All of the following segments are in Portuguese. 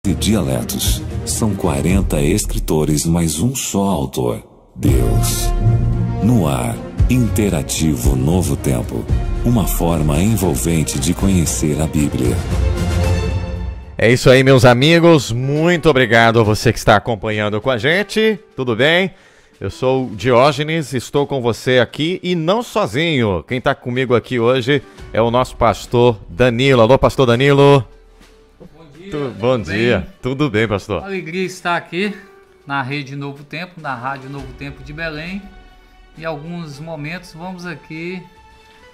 e dialetos. São 40 escritores, mas um só autor: Deus. No ar, interativo Novo Tempo. Uma forma envolvente de conhecer a Bíblia. É isso aí, meus amigos. Muito obrigado a você que está acompanhando com a gente. Tudo bem? Eu sou o Diógenes, estou com você aqui e não sozinho. Quem está comigo aqui hoje é o nosso pastor Danilo. Alô, pastor Danilo. Bom dia. Bom dia. Tudo bem, pastor? Alegria estar aqui na Rede Novo Tempo, na Rádio Novo Tempo de Belém. Em alguns momentos vamos aqui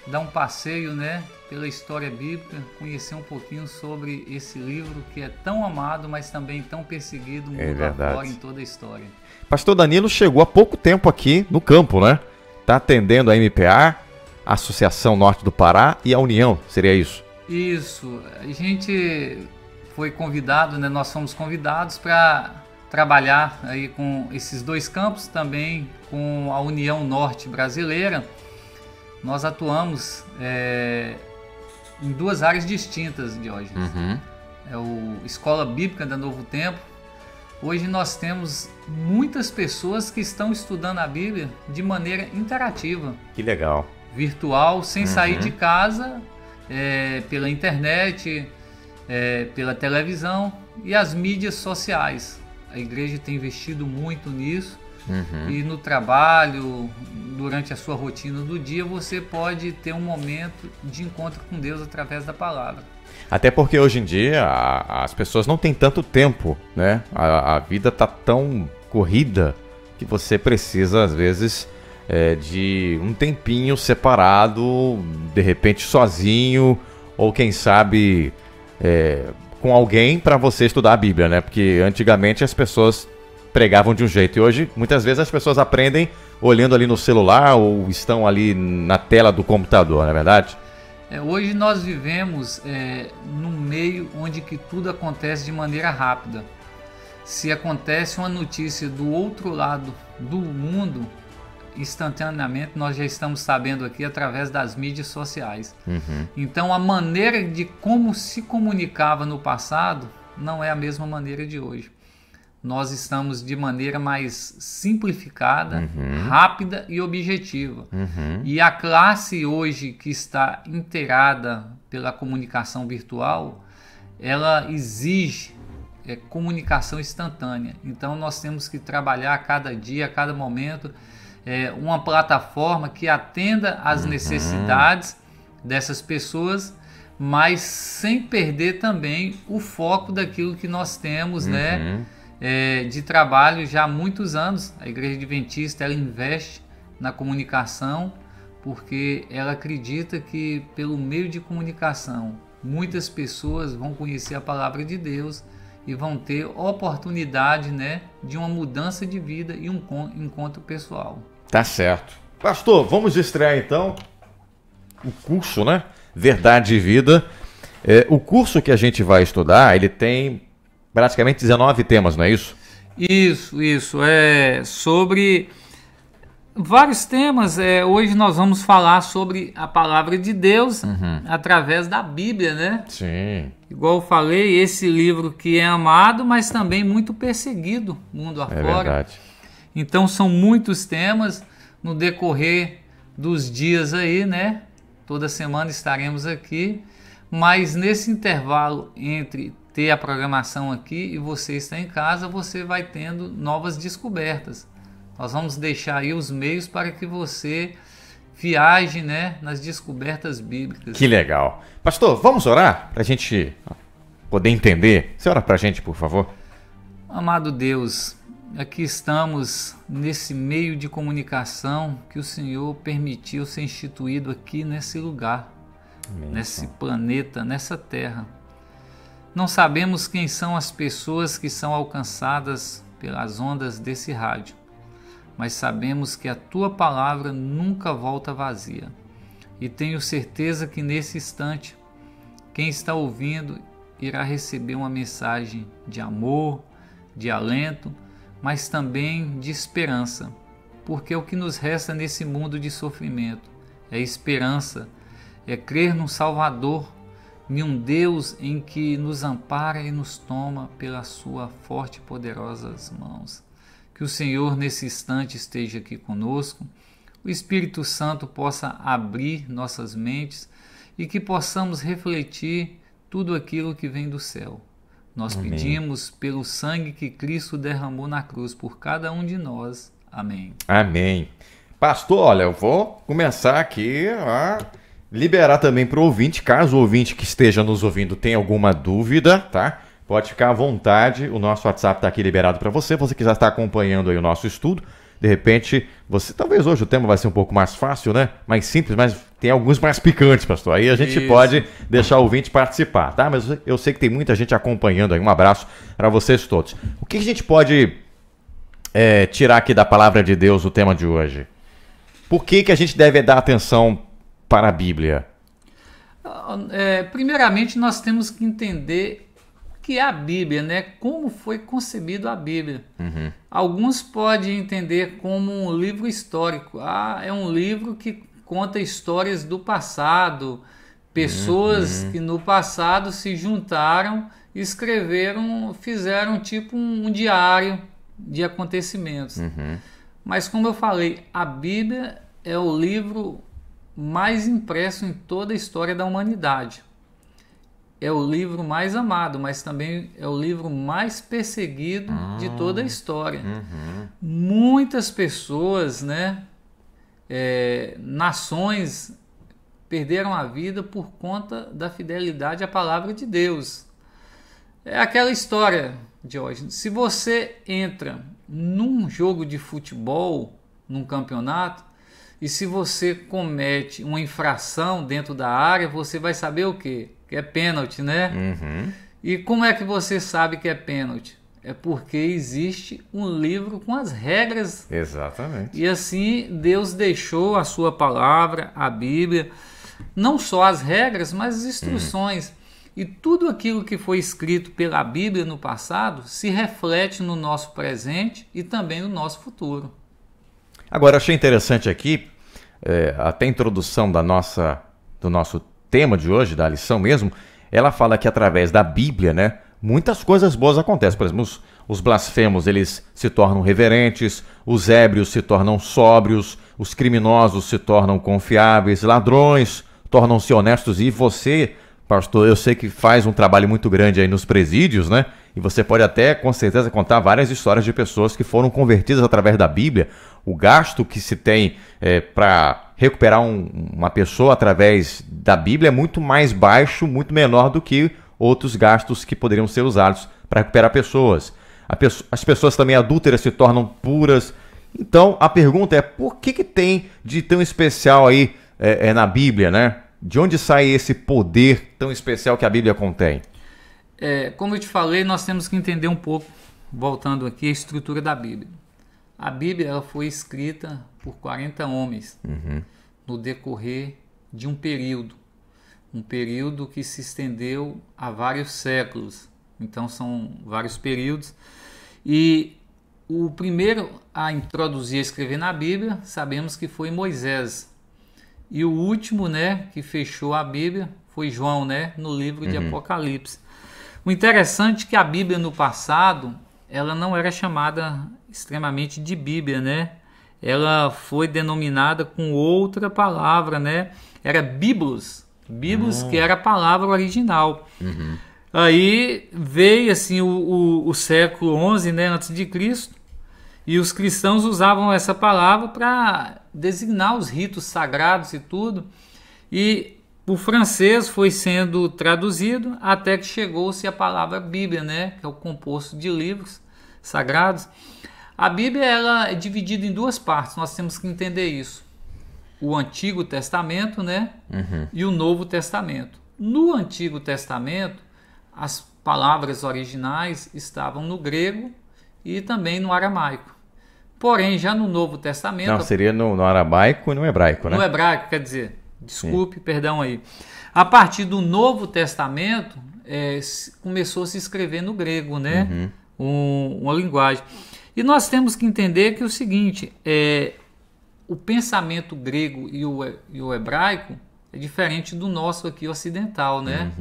dar um passeio, pela história bíblica, conhecer um pouquinho sobre esse livro que é tão amado, mas também tão perseguido mundo afora em toda a história. Pastor Danilo chegou há pouco tempo aqui no campo, né? Está atendendo a MPA, a Associação Norte do Pará e a União, seria isso? Isso. A gente foi convidado, nós fomos convidados para trabalhar aí com esses dois campos, também com a União Norte Brasileira. Nós atuamos em duas áreas distintas, Diógenes. É o Escola Bíblica da Novo Tempo. Hoje nós temos muitas pessoas que estão estudando a Bíblia de maneira interativa. Que legal. Virtual, sem sair de casa, pela internet, pela televisão e as mídias sociais. A igreja tem investido muito nisso. E no trabalho, durante a sua rotina do dia, você pode ter um momento de encontro com Deus através da palavra. Até porque hoje em dia as pessoas não têm tanto tempo, né? A vida está tão corrida que você precisa, às vezes, de um tempinho separado, de repente sozinho, ou quem sabe com alguém para você estudar a Bíblia, né? Porque antigamente as pessoas pregavam de um jeito e hoje muitas vezes as pessoas aprendem olhando ali no celular ou estão ali na tela do computador, não é verdade? Hoje nós vivemos num meio onde que tudo acontece de maneira rápida. Se acontece uma notícia do outro lado do mundo, instantaneamente nós já estamos sabendo aqui através das mídias sociais. Então a maneira de como se comunicava no passado não é a mesma maneira de hoje. Nós estamos de maneira mais simplificada, rápida e objetiva. E a classe hoje que está inteirada pela comunicação virtual, ela exige comunicação instantânea. Então nós temos que trabalhar a cada dia, a cada momento, uma plataforma que atenda às necessidades dessas pessoas, mas sem perder também o foco daquilo que nós temos, de trabalho já há muitos anos. A Igreja Adventista ela investe na comunicação porque ela acredita que pelo meio de comunicação muitas pessoas vão conhecer a palavra de Deus e vão ter oportunidade de uma mudança de vida e um encontro pessoal. Tá certo. Pastor, vamos estrear então o curso, Verdade e Vida. O curso que a gente vai estudar, ele tem praticamente 19 temas, não é isso? Isso. É sobre vários temas. Hoje nós vamos falar sobre a palavra de Deus através da Bíblia, Sim. Igual eu falei, esse livro que é amado, mas também muito perseguido mundo afora. É verdade. Então são muitos temas no decorrer dos dias aí, Toda semana estaremos aqui, mas nesse intervalo entre ter a programação aqui e você está em casa, você vai tendo novas descobertas. Nós vamos deixar aí os meios para que você viaje, nas descobertas bíblicas. Que legal. Pastor, vamos orar para a gente poder entender? Você ora para a gente, por favor? Amado Deus, aqui estamos nesse meio de comunicação que o Senhor permitiu ser instituído aqui nesse lugar, nesse planeta, nessa terra. Não sabemos quem são as pessoas que são alcançadas pelas ondas desse rádio, mas sabemos que a Tua palavra nunca volta vazia. E tenho certeza que nesse instante, quem está ouvindo irá receber uma mensagem de amor, de alento, mas também de esperança, porque o que nos resta nesse mundo de sofrimento é esperança, é crer no Salvador em um Deus em que nos ampara e nos toma pela sua forte e poderosas mãos. Que o Senhor nesse instante esteja aqui conosco, o Espírito Santo possa abrir nossas mentes e que possamos refletir tudo aquilo que vem do céu. Nós Amém. pedimos pelo sangue que Cristo derramou na cruz por cada um de nós. Amém. Amém. Pastor, olha, eu vou começar aqui a liberar também para o ouvinte, caso o ouvinte que esteja nos ouvindo tenha alguma dúvida, tá? Pode ficar à vontade, o nosso WhatsApp está aqui liberado para você, você que já está acompanhando aí o nosso estudo. De repente, talvez hoje o tema vai ser um pouco mais fácil, né? Mais simples, mas tem alguns mais picantes, pastor. Aí a gente pode deixar o ouvinte participar, tá? Mas eu sei que tem muita gente acompanhando aí. Um abraço para vocês todos. O que a gente pode tirar aqui da palavra de Deus o tema de hoje? Por que a gente deve dar atenção para a Bíblia? Primeiramente, nós temos que entender que é a Bíblia, né? Como foi concebido a Bíblia. Uhum. Alguns podem entender como um livro histórico. É um livro que conta histórias do passado, pessoas que no passado se juntaram, escreveram, fizeram tipo um diário de acontecimentos. Uhum. Mas como eu falei, a Bíblia é o livro mais impresso em toda a história da humanidade. É o livro mais amado, mas também é o livro mais perseguido de toda a história. Uhum. Muitas pessoas, né, nações perderam a vida por conta da fidelidade à palavra de Deus. É aquela história de hoje. Se você entra num jogo de futebol, num campeonato, e se você comete uma infração dentro da área, você vai saber o quê? Que é pênalti, né? Uhum. E como é que você sabe que é pênalti? É porque existe um livro com as regras. Exatamente. E assim Deus deixou a sua palavra, a Bíblia, não só as regras, mas as instruções. E tudo aquilo que foi escrito pela Bíblia no passado se reflete no nosso presente e também no nosso futuro. Agora, achei interessante aqui, até a introdução do nosso tema de hoje, da lição mesmo, ela fala que através da Bíblia, né, muitas coisas boas acontecem. Por exemplo, os blasfemos, eles se tornam reverentes, os ébrios se tornam sóbrios, os criminosos se tornam confiáveis, ladrões tornam-se honestos. E você, pastor, eu sei que faz um trabalho muito grande aí nos presídios, né? E você pode até, com certeza, contar várias histórias de pessoas que foram convertidas através da Bíblia. O gasto que se tem para recuperar uma pessoa através da Bíblia é muito mais baixo, muito menor do que outros gastos que poderiam ser usados para recuperar pessoas. As pessoas também adúlteras se tornam puras. Então, a pergunta é, por que tem de tão especial aí na Bíblia, né? De onde sai esse poder tão especial que a Bíblia contém? Como eu te falei, nós temos que entender um pouco, voltando aqui, a estrutura da Bíblia. A Bíblia ela foi escrita por 40 homens no decorrer de um período que se estendeu a vários séculos. Então são vários períodos. E o primeiro a introduzir, a escrever na Bíblia, sabemos que foi Moisés. E o último, né, que fechou a Bíblia foi João, né, no livro de Apocalipse. O interessante é que a Bíblia no passado, ela não era chamada extremamente de Bíblia, né? Ela foi denominada com outra palavra, né? Era Biblos, que era a palavra original. Aí veio assim o século XI, né, antes de Cristo, e os cristãos usavam essa palavra para designar os ritos sagrados e tudo. E o francês foi sendo traduzido até que chegou-se a palavra Bíblia, né, que é o composto de livros sagrados. A Bíblia ela é dividida em duas partes, nós temos que entender isso. O Antigo Testamento, né, e o Novo Testamento. No Antigo Testamento, as palavras originais estavam no grego e também no aramaico. Porém, já no Novo Testamento... Não, seria no aramaico e no hebraico, né? No hebraico, quer dizer... Desculpe, perdão aí. A partir do Novo Testamento, começou a se escrever no grego, né? Uma linguagem. E nós temos que entender que é o seguinte, o pensamento grego e o hebraico é diferente do nosso aqui ocidental, né?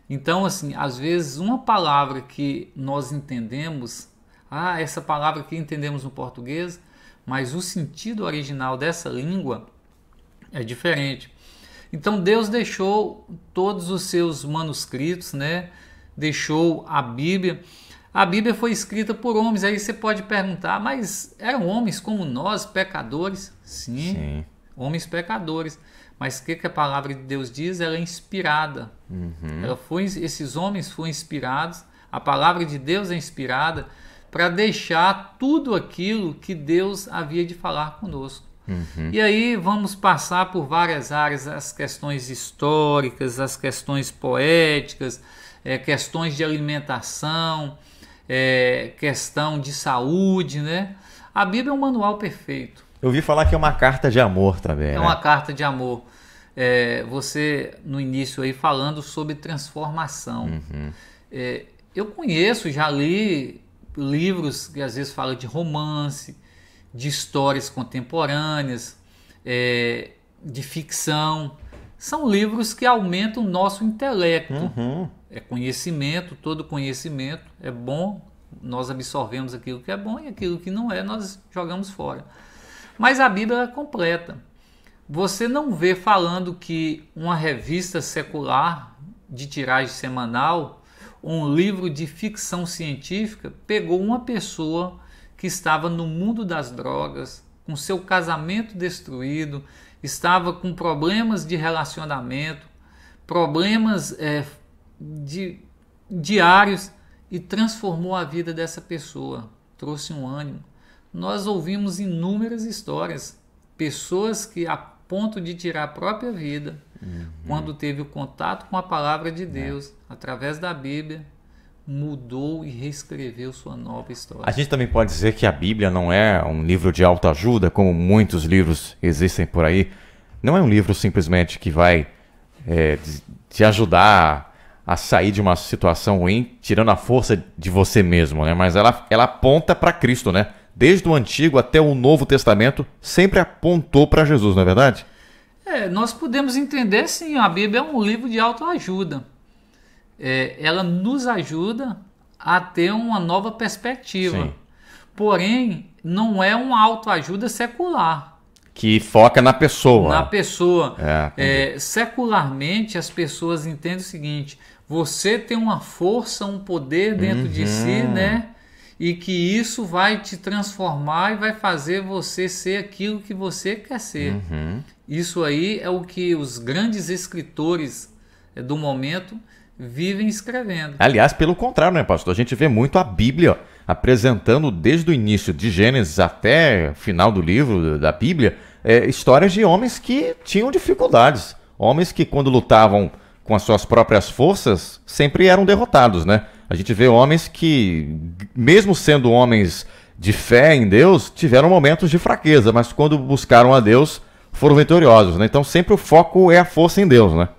Então, assim, às vezes uma palavra que nós entendemos, essa palavra que entendemos no português, mas o sentido original dessa língua é diferente. Então Deus deixou todos os seus manuscritos, né? Deixou a Bíblia. A Bíblia foi escrita por homens. Aí você pode perguntar, mas eram homens como nós, pecadores? Sim. Homens pecadores. Mas o que a palavra de Deus diz? Ela é inspirada. Esses homens foram inspirados. A palavra de Deus é inspirada para deixar tudo aquilo que Deus havia de falar conosco. E aí vamos passar por várias áreas, as questões históricas, as questões poéticas, questões de alimentação, questão de saúde, né? A Bíblia é um manual perfeito. Eu ouvi falar que é uma carta de amor também. É uma carta de amor. Você, no início aí, falando sobre transformação. Eu conheço, já li livros que às vezes falam de romance, de histórias contemporâneas, de ficção. São livros que aumentam o nosso intelecto. É conhecimento, todo conhecimento é bom, nós absorvemos aquilo que é bom e aquilo que não é, nós jogamos fora. Mas a Bíblia é completa. Você não vê falando que uma revista secular de tiragem semanal, um livro de ficção científica, pegou uma pessoa que estava no mundo das drogas, com seu casamento destruído, estava com problemas de relacionamento, problemas diários, e transformou a vida dessa pessoa, trouxe um ânimo. Nós ouvimos inúmeras histórias, pessoas que a ponto de tirar a própria vida, quando teve o contato com a palavra de Deus, através da Bíblia, mudou e reescreveu sua nova história. A gente também pode dizer que a Bíblia não é um livro de autoajuda, como muitos livros existem por aí. Não é um livro simplesmente que vai te ajudar a sair de uma situação ruim, tirando a força de você mesmo, né? Mas ela aponta para Cristo, né? Desde o Antigo até o Novo Testamento, sempre apontou para Jesus, não é verdade? Nós podemos entender, sim, a Bíblia é um livro de autoajuda. Ela nos ajuda a ter uma nova perspectiva. Sim. Porém, não é uma autoajuda secular. Que foca na pessoa. Na pessoa. Secularmente, as pessoas entendem o seguinte: você tem uma força, um poder dentro de si, né? E que isso vai te transformar e vai fazer você ser aquilo que você quer ser. Isso aí é o que os grandes escritores do momento vivem escrevendo. Aliás, pelo contrário, né, pastor? A gente vê muito a Bíblia apresentando, desde o início de Gênesis até o final do livro da Bíblia, histórias de homens que tinham dificuldades. Homens que, quando lutavam com as suas próprias forças, sempre eram derrotados, né? A gente vê homens que, mesmo sendo homens de fé em Deus, tiveram momentos de fraqueza, mas quando buscaram a Deus, foram vitoriosos, né? Então sempre o foco é a força em Deus, né?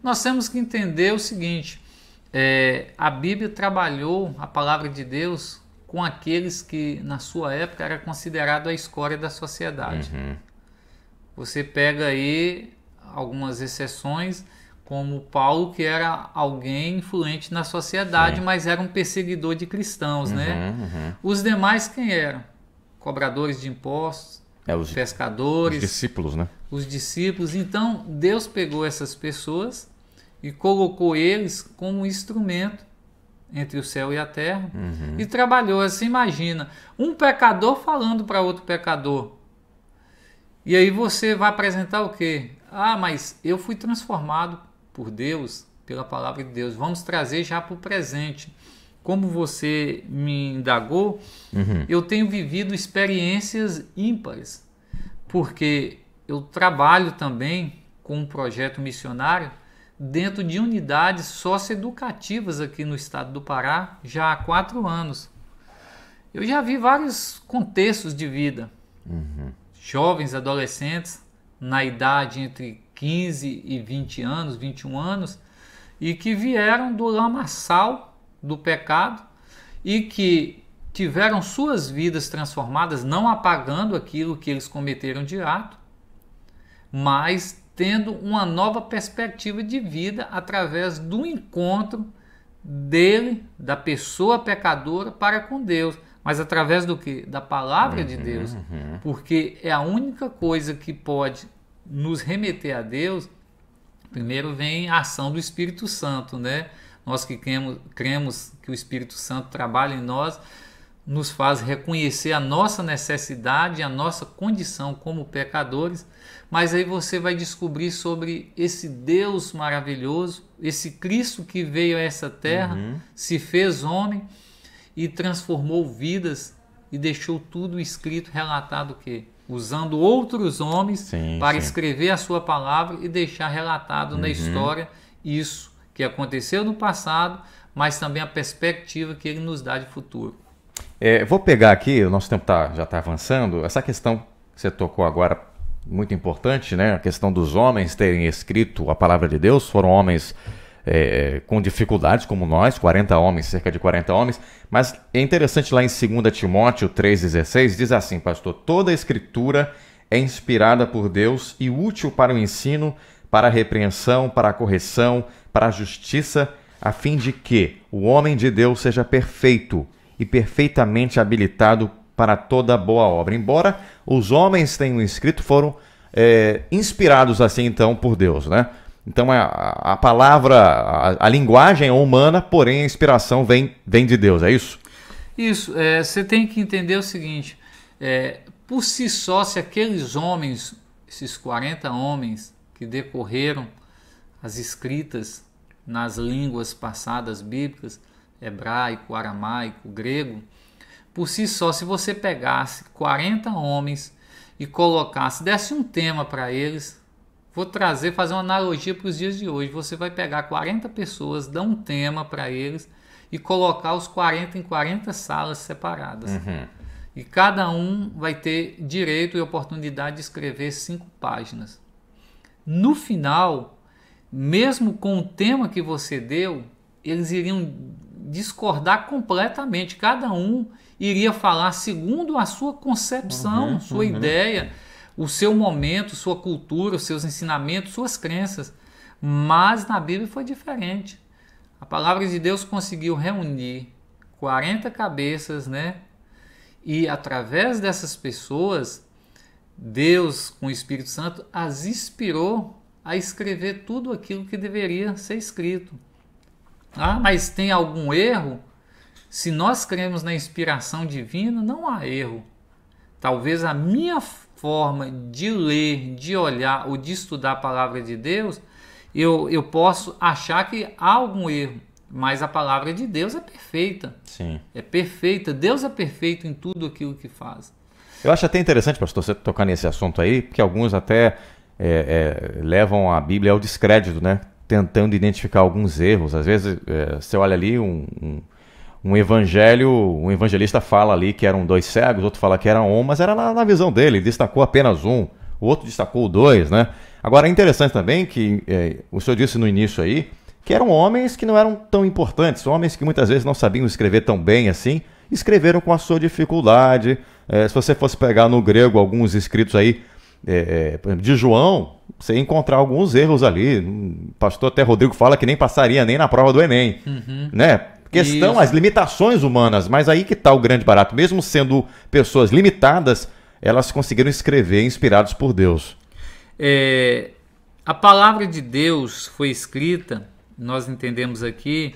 Nós temos que entender o seguinte: a Bíblia trabalhou a palavra de Deus com aqueles que na sua época era considerado a escória da sociedade. Você pega aí algumas exceções, como Paulo, que era alguém influente na sociedade, mas era um perseguidor de cristãos, né? Os demais quem eram? Cobradores de impostos, pescadores, os discípulos, né? Os discípulos. Então Deus pegou essas pessoas e colocou eles como um instrumento entre o céu e a terra e trabalhou. Você imagina um pecador falando para outro pecador, e aí você vai apresentar o quê? Mas eu fui transformado por Deus, pela palavra de Deus. Vamos trazer já para o presente. Como você me indagou, eu tenho vivido experiências ímpares, porque eu trabalho também com um projeto missionário dentro de unidades socioeducativas aqui no estado do Pará, já há 4 anos. Eu já vi vários contextos de vida. Jovens, adolescentes, na idade entre 15 e 20 anos, 21 anos, e que vieram do lamaçal do pecado e que tiveram suas vidas transformadas, não apagando aquilo que eles cometeram de ato, mas tendo uma nova perspectiva de vida através do encontro dele, da pessoa pecadora para com Deus. Mas através do quê? Da palavra de Deus. Porque é a única coisa que pode nos remeter a Deus. Primeiro vem a ação do Espírito Santo, né? Nós que cremos que o Espírito Santo trabalha em nós, nos faz reconhecer a nossa necessidade, a nossa condição como pecadores. Mas aí você vai descobrir sobre esse Deus maravilhoso, esse Cristo que veio a essa terra, se fez homem e transformou vidas e deixou tudo escrito, relatado o quê? Usando outros homens para escrever a sua palavra e deixar relatado na história isso que aconteceu no passado, mas também a perspectiva que ele nos dá de futuro. Vou pegar aqui, o nosso tempo já está avançando, essa questão que você tocou agora, muito importante, né? A questão dos homens terem escrito a palavra de Deus, foram homens com dificuldades como nós, 40 homens, cerca de 40 homens, mas é interessante lá em 2 Timóteo 3,16, diz assim, pastor, toda a escritura é inspirada por Deus e útil para o ensino, para a repreensão, para a correção, para a justiça, a fim de que o homem de Deus seja perfeito e perfeitamente habilitado para toda boa obra. Embora os homens tenham escrito, foram inspirados assim então por Deus, né? Então a palavra, a linguagem é humana, porém a inspiração vem de Deus, é isso? Isso, você tem que entender o seguinte, por si só, se aqueles homens, esses 40 homens que decorreram as escritas nas línguas passadas bíblicas, hebraico, aramaico, grego, por si só, se você pegasse 40 homens e colocasse, desse um tema para eles, vou fazer uma analogia para os dias de hoje, você vai pegar 40 pessoas, dar um tema para eles e colocar os 40 em 40 salas separadas. E cada um vai ter direito e oportunidade de escrever 5 páginas. No final, mesmo com o tema que você deu, eles iriam discordar completamente. Cada um iria falar segundo a sua concepção, sua ideia, o seu momento, sua cultura, os seus ensinamentos, suas crenças. Mas na Bíblia foi diferente. A palavra de Deus conseguiu reunir 40 cabeças, né? E através dessas pessoas, Deus, com o Espírito Santo, as inspirou a escrever tudo aquilo que deveria ser escrito. Ah, mas tem algum erro? Se nós cremos na inspiração divina, não há erro. Talvez a minha forma de ler, de olhar ou de estudar a palavra de Deus, eu posso achar que há algum erro, mas a palavra de Deus é perfeita. Sim. É perfeita. Deus é perfeito em tudo aquilo que faz. Eu acho até interessante, pastor, você tocar nesse assunto aí, porque alguns até levam a Bíblia ao descrédito, né? Tentando identificar alguns erros. Às vezes você olha ali um evangelista fala ali que eram 2 cegos, outro fala que era um, mas era na visão dele, destacou apenas um, o outro destacou 2, né? Agora é interessante também que o senhor disse no início aí, que eram homens que não eram tão importantes, homens que muitas vezes não sabiam escrever tão bem assim, escreveram com a sua dificuldade. Se você fosse pegar no grego alguns escritos aí, de João, você ia encontrar alguns erros ali. O pastor até Rodrigo fala que nem passaria nem na prova do Enem, né? Questão, as limitações humanas, mas aí que está o grande barato. Mesmo sendo pessoas limitadas, elas conseguiram escrever inspirados por Deus. A palavra de Deus foi escrita, nós entendemos aqui,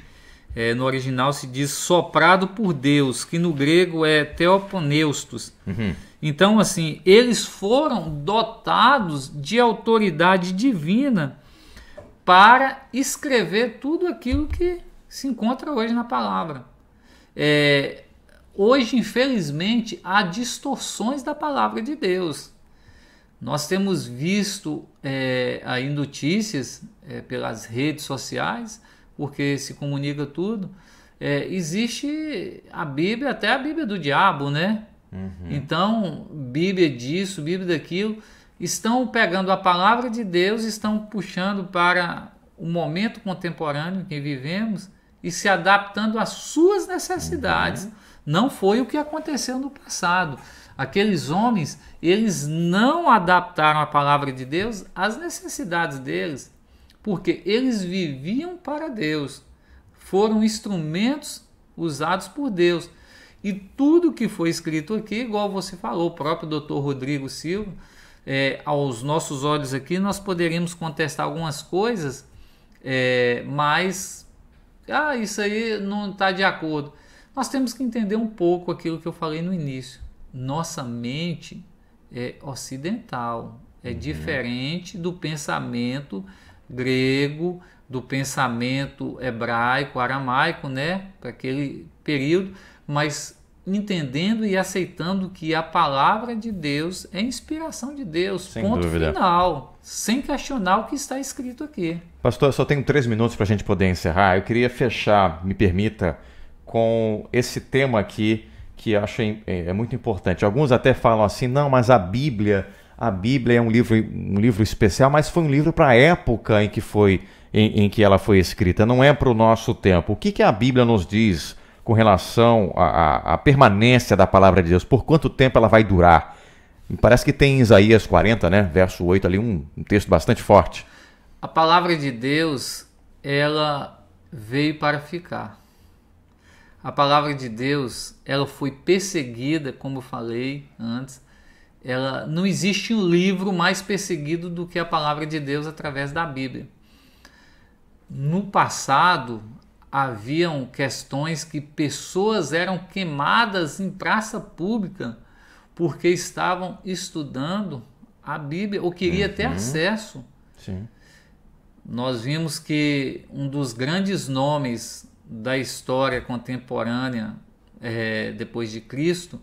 no original se diz soprado por Deus, que no grego é theopneustos. Então, assim, eles foram dotados de autoridade divina para escrever tudo aquilo que se encontra hoje na palavra. Hoje, infelizmente, há distorções da palavra de Deus. Nós temos visto aí notícias pelas redes sociais, porque se comunica tudo. Existe a Bíblia, até a Bíblia do diabo, né? Então, Bíblia disso, Bíblia daquilo, estão pegando a palavra de Deus, estão puxando para o momento contemporâneo em que vivemos e se adaptando às suas necessidades. Não foi o que aconteceu no passado. Aqueles homens, eles não adaptaram a palavra de Deus às necessidades deles, porque eles viviam para Deus, foram instrumentos usados por Deus. E tudo que foi escrito aqui, igual você falou, o próprio Dr. Rodrigo Silva, aos nossos olhos aqui, nós poderíamos contestar algumas coisas, mas isso aí não está de acordo. Nós temos que entender um pouco aquilo que eu falei no início. Nossa mente é ocidental, é diferente do pensamento grego, do pensamento hebraico, aramaico, né, para aquele período, mas entendendo e aceitando que a palavra de Deus é inspiração de Deus, sem ponto dúvida. Final, sem questionar o que está escrito aqui. Pastor, eu só tenho 3 minutos para a gente poder encerrar. Eu queria fechar, me permita, com esse tema aqui, que acho muito importante. Alguns até falam assim, não, mas a Bíblia é um livro especial, mas foi um livro para a época em que ela foi escrita, não é para o nosso tempo. O que a Bíblia nos diz com relação à permanência da palavra de Deus? Por quanto tempo ela vai durar? Me parece que tem em Isaías 40, né, verso 8, ali um texto bastante forte. A palavra de Deus, ela veio para ficar. A palavra de Deus, ela foi perseguida, como eu falei antes. Não existe um livro mais perseguido do que a palavra de Deus através da Bíblia. No passado, haviam questões que pessoas eram queimadas em praça pública porque estavam estudando a Bíblia ou queria ter acesso. Sim. Nós vimos que um dos grandes nomes da história contemporânea depois de Cristo,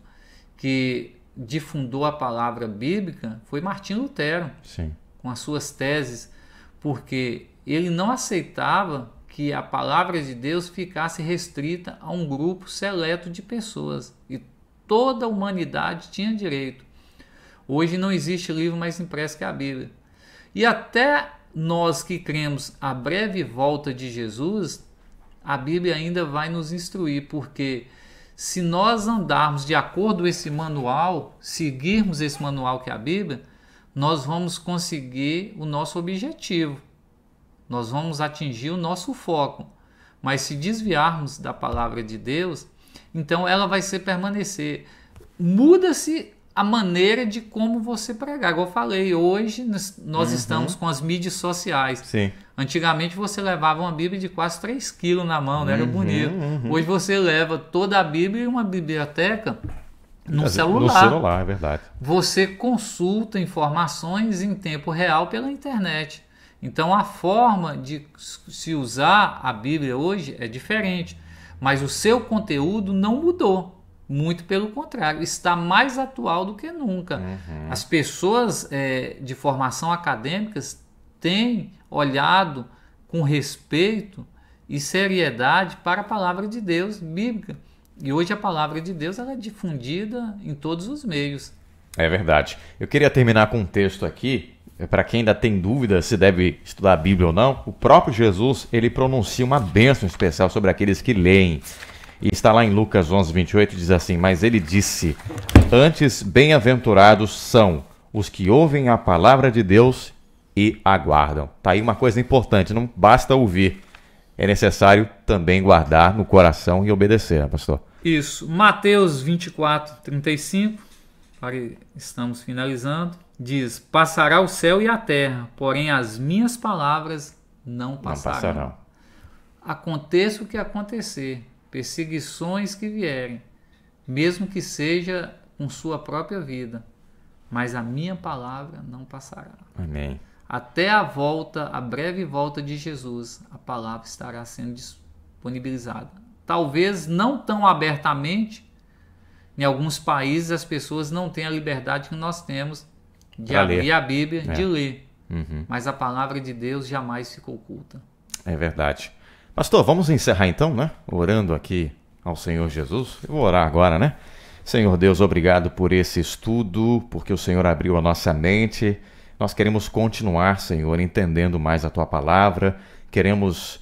que difundou a palavra bíblica, foi Martinho Lutero. Sim. Com as suas teses, porque ele não aceitava que a palavra de Deus ficasse restrita a um grupo seleto de pessoas, e toda a humanidade tinha direito. Hoje não existe livro mais impresso que a Bíblia. E até nós que cremos a breve volta de Jesus, a Bíblia ainda vai nos instruir, porque se nós andarmos de acordo com esse manual, seguirmos esse manual que é a Bíblia, nós vamos conseguir o nosso objetivo, nós vamos atingir o nosso foco. Mas se desviarmos da palavra de Deus, então ela vai permanecer. Muda-se a maneira de como você pregar. Igual eu falei, hoje nós estamos com as mídias sociais. Sim. Antigamente você levava uma Bíblia de quase 3 quilos na mão, era bonito. Hoje você leva toda a Bíblia e uma biblioteca no celular. No celular, é verdade. Você consulta informações em tempo real pela internet. Então a forma de se usar a Bíblia hoje é diferente, mas o seu conteúdo não mudou. Muito pelo contrário, está mais atual do que nunca. As pessoas de formação acadêmica têm olhado com respeito e seriedade para a palavra de Deus bíblica. E hoje a palavra de Deus ela é difundida em todos os meios. É verdade. Eu queria terminar com um texto aqui, para quem ainda tem dúvida se deve estudar a Bíblia ou não. O próprio Jesus, ele pronuncia uma bênção especial sobre aqueles que leem. E está lá em Lucas 11, 28, diz assim, mas ele disse, antes bem-aventurados são os que ouvem a palavra de Deus e aguardam. Tá aí uma coisa importante, não basta ouvir, é necessário também guardar no coração e obedecer, né, pastor? Isso, Mateus 24, 35, estamos finalizando, diz, passará o céu e a terra, porém as minhas palavras não passarão. Aconteça o que acontecer, perseguições que vierem, mesmo que seja com sua própria vida, mas a minha palavra não passará. Amém. Até a breve volta de Jesus, a palavra estará sendo disponibilizada. Talvez não tão abertamente, em alguns países as pessoas não têm a liberdade que nós temos de abrir a Bíblia, de ler. Mas a palavra de Deus jamais fica oculta. É verdade. Pastor, vamos encerrar então, né? Orando aqui ao Senhor Jesus. Eu vou orar agora, né? Senhor Deus, obrigado por esse estudo, porque o Senhor abriu a nossa mente. Nós queremos continuar, Senhor, entendendo mais a Tua palavra. Queremos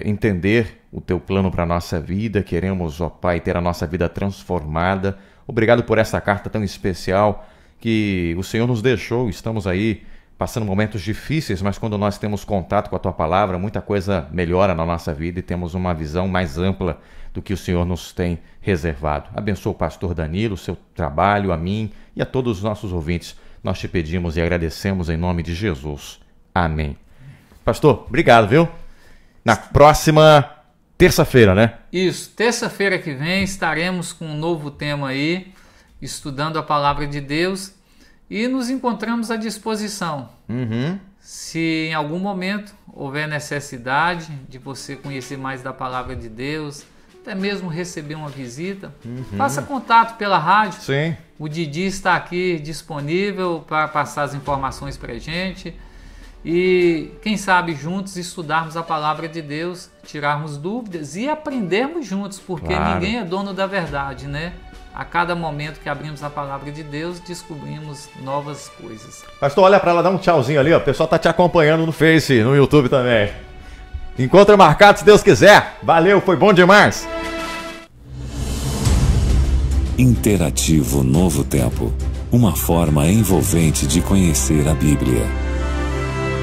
entender o teu plano para a nossa vida, queremos, ó Pai, ter a nossa vida transformada. Obrigado por essa carta tão especial que o Senhor nos deixou. Estamos aí passando momentos difíceis, mas quando nós temos contato com a Tua Palavra, muita coisa melhora na nossa vida e temos uma visão mais ampla do que o Senhor nos tem reservado. Abençoa o pastor Danilo, o seu trabalho, a mim e a todos os nossos ouvintes. Nós te pedimos e agradecemos em nome de Jesus. Amém. Pastor, obrigado, viu? Na próxima terça-feira, né? Isso, terça-feira que vem estaremos com um novo tema aí, estudando a Palavra de Deus e nos encontramos à disposição. Se em algum momento houver necessidade de você conhecer mais da Palavra de Deus, até mesmo receber uma visita, faça contato pela rádio. Sim. O Didi está aqui disponível para passar as informações para a gente. E quem sabe juntos estudarmos a Palavra de Deus, tirarmos dúvidas e aprendermos juntos, porque ninguém é dono da verdade, né? A cada momento que abrimos a Palavra de Deus, descobrimos novas coisas. Pastor, olha para lá, dá um tchauzinho ali, ó. O pessoal tá te acompanhando no Face, no YouTube também. Encontro marcado se Deus quiser. Valeu, foi bom demais. Interativo Novo Tempo. Uma forma envolvente de conhecer a Bíblia.